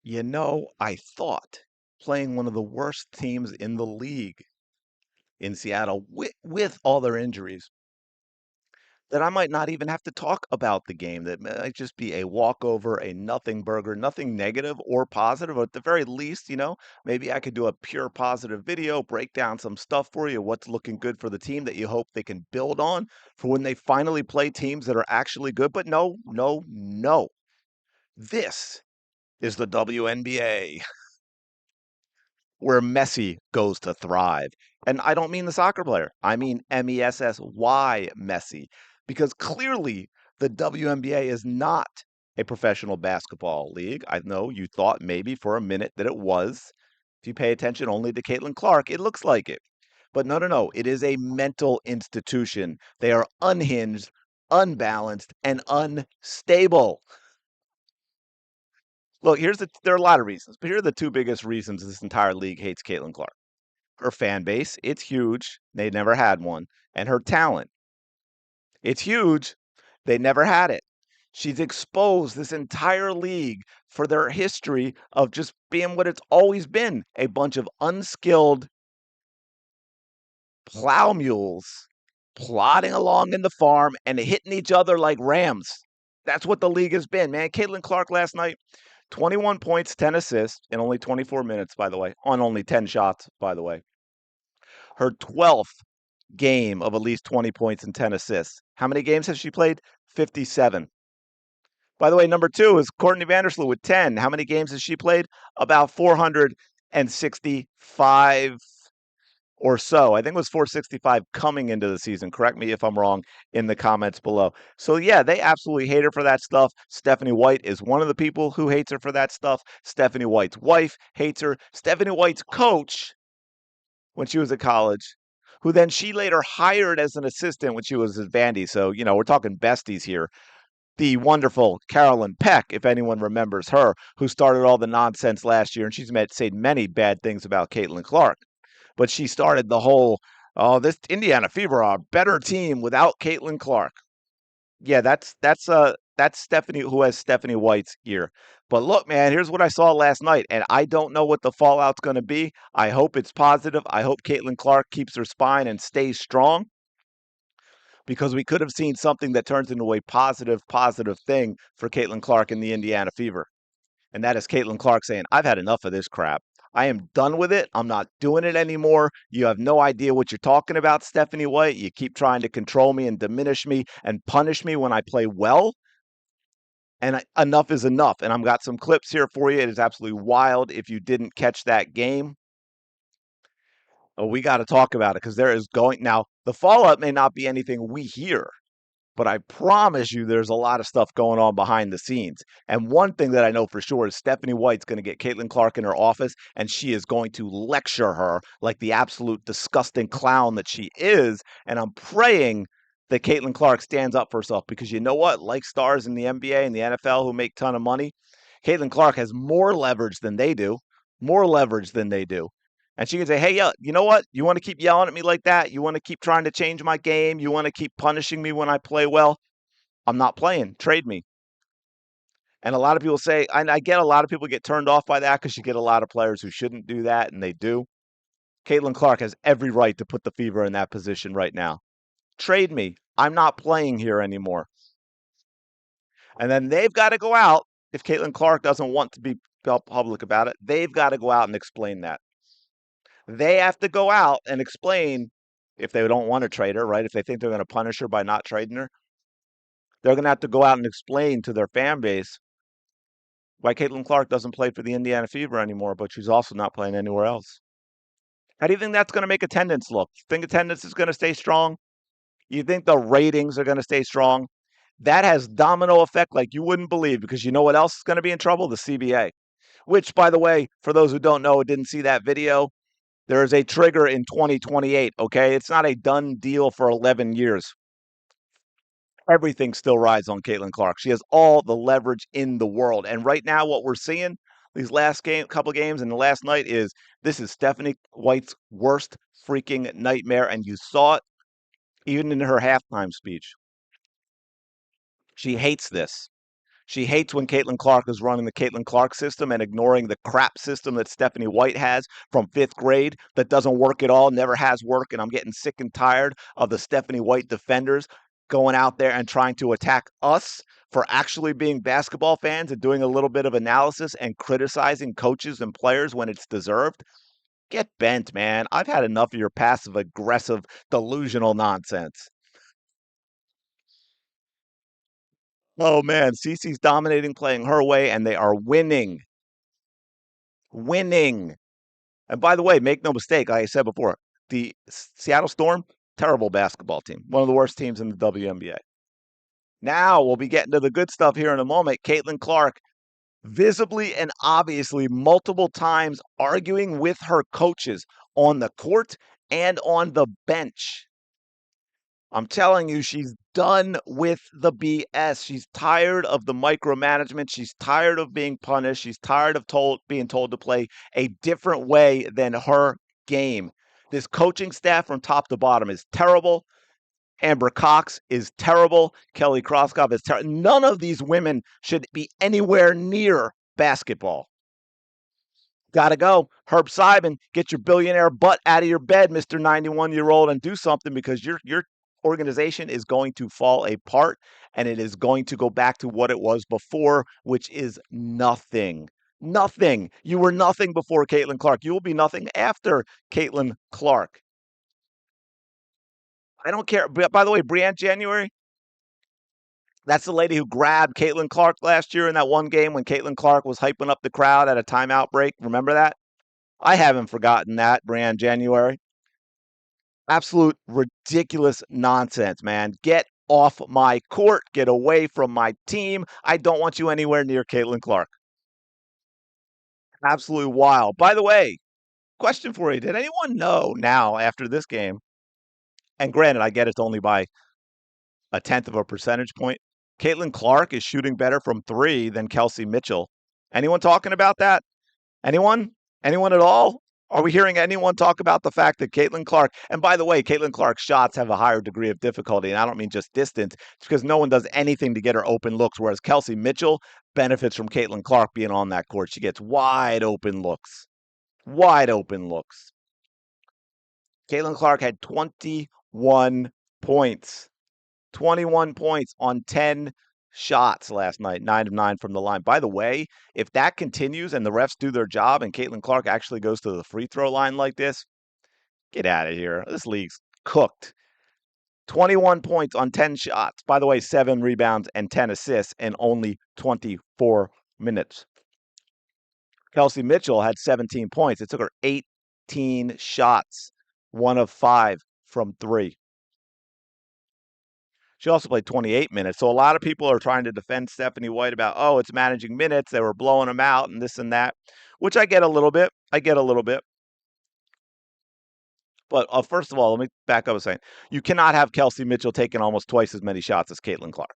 I thought playing one of the worst teams in the league in Seattle with all their injuries, that I might not even have to talk about the game, that might just be a walkover, a nothing burger, nothing negative or positive. At the very least, maybe I could do a pure positive video, break down some stuff for you, what's looking good for the team that you hope they can build on for when they finally play teams that are actually good. But no, no, no. This is the WNBA, where Messi goes to thrive. And I don't mean the soccer player. I mean Messy Messi, because clearly the WNBA is not a professional basketball league. I know you thought maybe for a minute that it was. If you pay attention only to Caitlin Clark, it looks like it. But no, no, no. It is a mental institution. They are unhinged, unbalanced, and unstable. Look, there are a lot of reasons, but here are the two biggest reasons this entire league hates Caitlin Clark. Her fan base, it's huge. They never had one. And her talent, it's huge. They never had it. She's exposed this entire league for their history of just being what it's always been, a bunch of unskilled plow mules plodding along in the farm and hitting each other like rams. That's what the league has been, man. Caitlin Clark last night, 21 points, 10 assists in only 24 minutes, by the way, on only 10 shots, by the way. Her 12th game of at least 20 points and 10 assists. How many games has she played? 57. By the way, number two is Courtney Vandersloot with 10. How many games has she played? About 465 or so. I think it was 465 coming into the season. Correct me if I'm wrong in the comments below. So, yeah, they absolutely hate her for that stuff. Stephanie White is one of the people who hates her for that stuff. Stephanie White's wife hates her. Stephanie White's coach, when she was at college, who then she later hired as an assistant when she was at Vandy. So, we're talking besties here. The wonderful Carolyn Peck, if anyone remembers her, who started all the nonsense last year, and she's said many bad things about Caitlin Clark. But she started the whole, oh, this Indiana Fever are a better team without Caitlin Clark. Yeah, that's Stephanie, who has Stephanie White's ear. But look, man, here's what I saw last night, and I don't know what the fallout's going to be. I hope it's positive. I hope Caitlin Clark keeps her spine and stays strong, because we could have seen something that turns into a positive thing for Caitlin Clark in the Indiana Fever. And that is Caitlin Clark saying, I've had enough of this crap. I am done with it. I'm not doing it anymore. You have no idea what you're talking about, Stephanie White. You keep trying to control me and diminish me and punish me when I play well. And enough is enough. And I've got some clips here for you. It is absolutely wild. If you didn't catch that game, we got to talk about it, because there is going now. The fallout may not be anything we hear, but I promise you there's a lot of stuff going on behind the scenes. And one thing that I know for sure is Stephanie White's going to get Caitlin Clark in her office, and she is going to lecture her like the absolute disgusting clown that she is. And I'm praying that Caitlin Clark stands up for herself, because you know what? Like stars in the NBA and the NFL who make a ton of money, Caitlin Clark has more leverage than they do, more leverage than they do. And she can say, hey, you know what? You want to keep yelling at me like that? You want to keep trying to change my game? You want to keep punishing me when I play well? I'm not playing. Trade me. And a lot of people say, and I get a lot of people get turned off by that, because you get a lot of players who shouldn't do that, and they do. Caitlin Clark has every right to put the Fever in that position right now. Trade me. I'm not playing here anymore. And then they've got to go out. If Caitlin Clark doesn't want to be public about it, they've got to go out and explain that. They have to go out and explain, if they don't want to trade her, right? If they think they're going to punish her by not trading her, they're going to have to go out and explain to their fan base why Caitlin Clark doesn't play for the Indiana Fever anymore, but she's also not playing anywhere else. How do you think that's going to make attendance look? You think attendance is going to stay strong? You think the ratings are going to stay strong? That has domino effect like you wouldn't believe, because you know what else is going to be in trouble? The CBA. Which, by the way, for those who don't know, didn't see that video, there is a trigger in 2028, okay? It's not a done deal for 11 years. Everything still rides on Caitlin Clark. She has all the leverage in the world. And right now, what we're seeing these couple of games and the last night, is this is Stephanie White's worst freaking nightmare. And you saw it even in her halftime speech. She hates this. She hates when Caitlin Clark is running the Caitlin Clark system and ignoring the crap system that Stephanie White has from fifth grade that doesn't work at all, never has worked. And I'm getting sick and tired of the Stephanie White defenders going out there and trying to attack us for actually being basketball fans and doing a little bit of analysis and criticizing coaches and players when it's deserved. Get bent, man. I've had enough of your passive aggressive, delusional nonsense. Oh man, Cece's dominating, playing her way, and they are winning. Winning. And by the way, make no mistake, like I said before, the Seattle Storm, terrible basketball team. One of the worst teams in the WNBA. Now we'll be getting to the good stuff here in a moment. Caitlin Clark, visibly and obviously multiple times arguing with her coaches on the court and on the bench. I'm telling you, she's done with the BS. She's tired of the micromanagement. She's tired of being punished. She's tired of being told to play a different way than her game. This coaching staff from top to bottom is terrible. Amber Cox is terrible. Kelly Kroskov is terrible. None of these women should be anywhere near basketball. Gotta go. Herb Simon, get your billionaire butt out of your bed, Mr. 91-year-old, and do something because your organization is going to fall apart and it is going to go back to what it was before, which is nothing. Nothing. You were nothing before Caitlin Clark. You will be nothing after Caitlin Clark. I don't care. By the way, Brianne January, that's the lady who grabbed Caitlin Clark last year in that one game when Caitlin Clark was hyping up the crowd at a timeout break. Remember that? I haven't forgotten that, Brianne January. Absolute ridiculous nonsense, man. Get off my court. Get away from my team. I don't want you anywhere near Caitlin Clark. Absolutely wild. By the way, question for you. Did anyone know now after this game, and granted, I get it's only by a tenth of a percentage point, Caitlin Clark is shooting better from three than Kelsey Mitchell. Anyone talking about that? Anyone? Anyone at all? Are we hearing anyone talk about the fact that Caitlin Clark, and by the way, Caitlin Clark's shots have a higher degree of difficulty, and I don't mean just distance, it's because no one does anything to get her open looks, whereas Kelsey Mitchell benefits from Caitlin Clark being on that court. She gets wide open looks. Wide open looks. Caitlin Clark had 21 points. 21 points on 10 shots last night, 9 of 9 from the line. By the way, if that continues and the refs do their job and Caitlin Clark actually goes to the free throw line like this, get out of here. This league's cooked. 21 points on 10 shots. By the way, 7 rebounds and 10 assists in only 24 minutes. Kelsey Mitchell had 17 points. It took her 18 shots, 1 of 5 from 3. She also played 28 minutes. So a lot of people are trying to defend Stephanie White about, oh, it's managing minutes. They were blowing them out and this and that, which I get a little bit. I get a little bit. But first of all, let me back up and saying you cannot have Kelsey Mitchell taking almost twice as many shots as Caitlin Clark.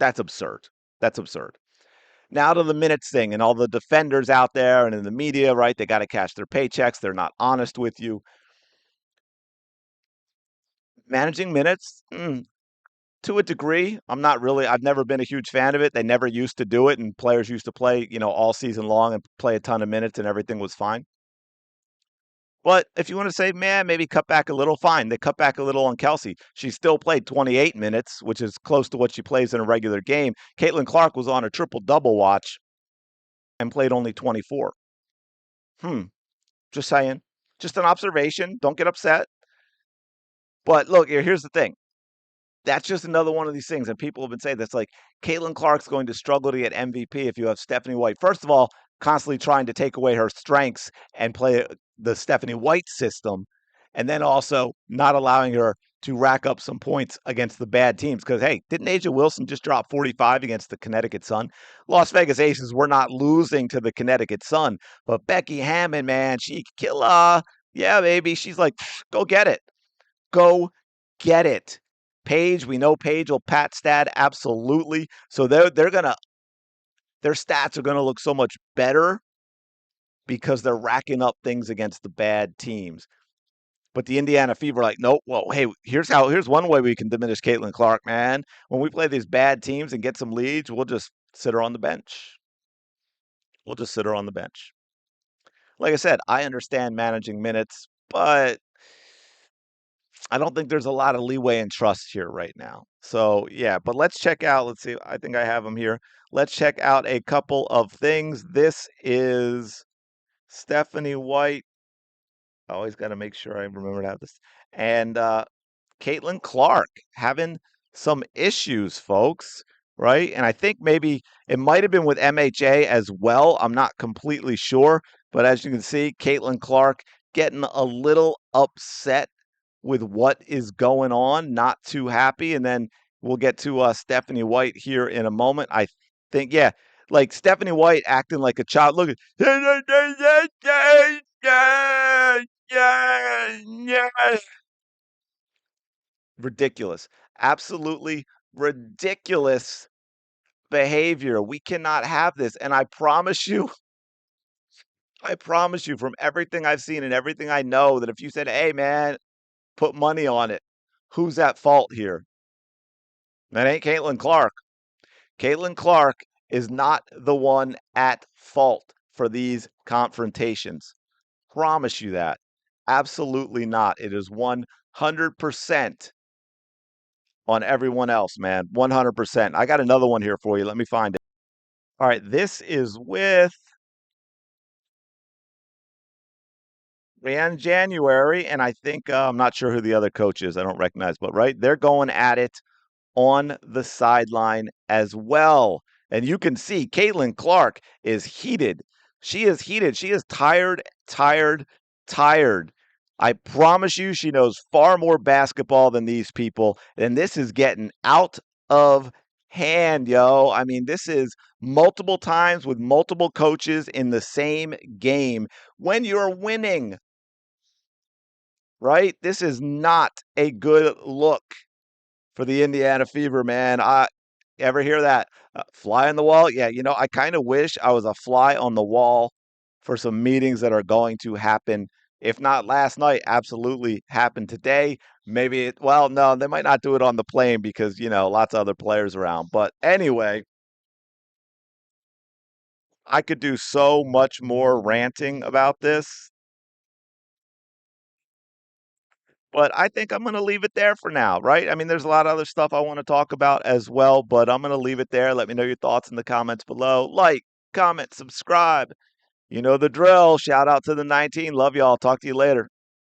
That's absurd. That's absurd. Now to the minutes thing and all the defenders out there and in the media, right? They got to cash their paychecks. They're not honest with you. Managing minutes, to a degree. I've never been a huge fan of it. They never used to do it, and players used to play, all season long and play a ton of minutes and everything was fine. But if you want to say, man, maybe cut back a little, fine. They cut back a little on Kelsey. She still played 28 minutes, which is close to what she plays in a regular game. Caitlin Clark was on a triple-double watch and played only 24. Just saying. Just an observation. Don't get upset. But look, here's the thing. That's just another one of these things. And people have been saying that's like Caitlin Clark's going to struggle to get MVP if you have Stephanie White. First of all, constantly trying to take away her strengths and play the Stephanie White system. And then also not allowing her to rack up some points against the bad teams. Because, hey, didn't Asia Wilson just drop 45 against the Connecticut Sun? Las Vegas Aces were not losing to the Connecticut Sun. But Becky Hammond, man, she killer. Yeah, baby. She's like, go get it. Go get it. Paige, we know Paige will pat stat absolutely. So their stats are gonna look so much better because they're racking up things against the bad teams. But the Indiana Fever are like, nope. Well, hey, here's one way we can diminish Caitlin Clark, man. When we play these bad teams and get some leads, we'll just Sit her on the bench. We'll just sit her on the bench. Like I said, I understand managing minutes, but I don't think there's a lot of leeway and trust here right now. So, yeah, but let's check out. Let's see. I think I have them here. Let's check out a couple of things. This is Stephanie White. I always got to make sure I remember to have this. And Caitlin Clark having some issues, folks, right? And I think maybe it might have been with MHA as well. I'm not completely sure. But as you can see, Caitlin Clark getting a little upset with what is going on, not too happy. And then we'll get to Stephanie White here in a moment. I think, yeah, like Stephanie White acting like a child. Look at ridiculous. Absolutely ridiculous behavior. We cannot have this. And I promise you from everything I've seen and everything I know that if you said, hey, man, put money on it, who's at fault here? That ain't Caitlin Clark. Caitlin Clark is not the one at fault for these confrontations. Promise you that. Absolutely not. It is 100% on everyone else, man. 100%. I got another one here for you. Let me find it. All right. This is with Ran January, and I think I'm not sure who the other coach is. I don't recognize, but right, they're going at it on the sideline as well. And you can see Caitlin Clark is heated. She is heated. She is tired, tired, tired. I promise you, she knows far more basketball than these people. And this is getting out of hand, yo. I mean, this is multiple times with multiple coaches in the same game when you're winning, right? This is not a good look for the Indiana Fever, man. I ever hear that fly on the wall? Yeah, I kind of wish I was a fly on the wall for some meetings that are going to happen. If not last night, absolutely happen today. Maybe well, no, they might not do it on the plane because, lots of other players around. But anyway, I could do so much more ranting about this. But I think I'm going to leave it there for now, right? I mean, there's a lot of other stuff I want to talk about as well, but I'm going to leave it there. Let me know your thoughts in the comments below. Like, comment, subscribe. You know the drill. Shout out to the 19. Love y'all. Talk to you later.